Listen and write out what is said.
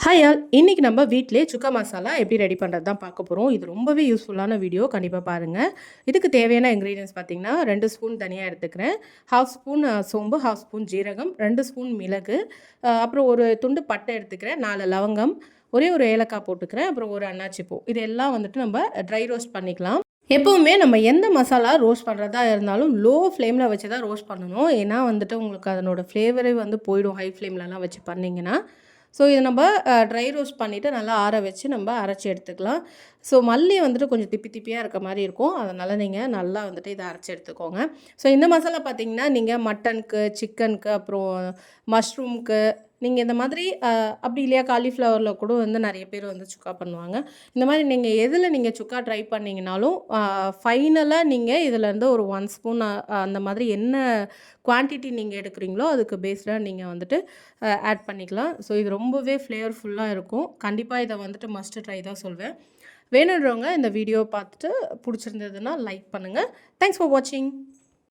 Hi all இன்னைக்கு நம்ம வீட்டிலேயே சுக்கா மசாலா எப்படி ரெடி பண்ணுறது தான் பார்க்க போகிறோம். இது ரொம்பவே யூஸ்ஃபுல்லான வீடியோ, கண்டிப்பாக பாருங்கள். இதுக்கு தேவையான இன்க்ரீடியன்ஸ் பார்த்தீங்கன்னா 2 ஸ்பூன் தனியாக எடுத்துக்கிறேன், 1/2 ஸ்பூன் சோம்பு, 1/2 ஸ்பூன் ஜீரகம், 2 ஸ்பூன் மிளகு, அப்புறம் ஒரு துண்டு பட்டை எடுத்துக்கிறேன், 4 லவங்கம், ஒரே ஒரு ஏலக்காய் போட்டுக்கிறேன், அப்புறம் ஒரு அன்னாச்சி பூ. இதெல்லாம் வந்துட்டு நம்ம ட்ரை ரோஸ்ட் பண்ணிக்கலாம். எப்போவுமே நம்ம எந்த மசாலா ரோஸ்ட் பண்ணுறதா இருந்தாலும் லோ ஃப்ளேமில் வச்சு தான் ரோஸ்ட் பண்ணணும். ஏன்னா வந்துட்டு உங்களுக்கு அதனோட ஃப்ளேவரே வந்து போயிடும் ஹை ஃப்ளேம்லலாம் வச்சு பண்ணிங்கன்னா. ஸோ இதை நம்ம ட்ரை ரோஸ்ட் பண்ணிவிட்டு நல்லா ஆற வச்சு நம்ம அரைச்சி எடுத்துக்கலாம். ஸோ மல்லி வந்துட்டு கொஞ்சம் திப்பி திப்பியாக இருக்க மாதிரி இருக்கும். அதனால் நீங்கள் நல்லா வந்துட்டு இதை அரைச்சி எடுத்துக்கோங்க. ஸோ இந்த மசாலா பார்த்திங்கன்னா நீங்கள் மட்டனுக்கு, சிக்கனுக்கு, அப்புறம் மஷ்ரூம்க்கு, நீங்கள் இந்த மாதிரி அப்படி இல்லையா காலிஃப்ளவரில் கூட வந்து நிறைய பேர் வந்து சுக்கா பண்ணுவாங்க. இந்த மாதிரி நீங்கள் எதில் நீங்கள் சுக்கா ட்ரை பண்ணிங்கனாலும் ஃபைனலாக நீங்கள் இதிலேருந்து ஒரு 1 ஸ்பூன் அந்த மாதிரி என்ன குவான்டிட்டி நீங்கள் எடுக்கிறீங்களோ அதுக்கு பேஸ்டாக நீங்கள் வந்துட்டு ஆட் பண்ணிக்கலாம். ஸோ இது ரொம்பவே ஃப்ளேவர்ஃபுல்லாக இருக்கும். கண்டிப்பாக இதை வந்துட்டு மஸ்ட் ட்ரை தான் சொல்வேன். வேணுன்றவங்க இந்த வீடியோ பார்த்துட்டு பிடிச்சிருந்ததுன்னா லைக் பண்ணுங்கள். தேங்க்ஸ் ஃபார் வாட்சிங்.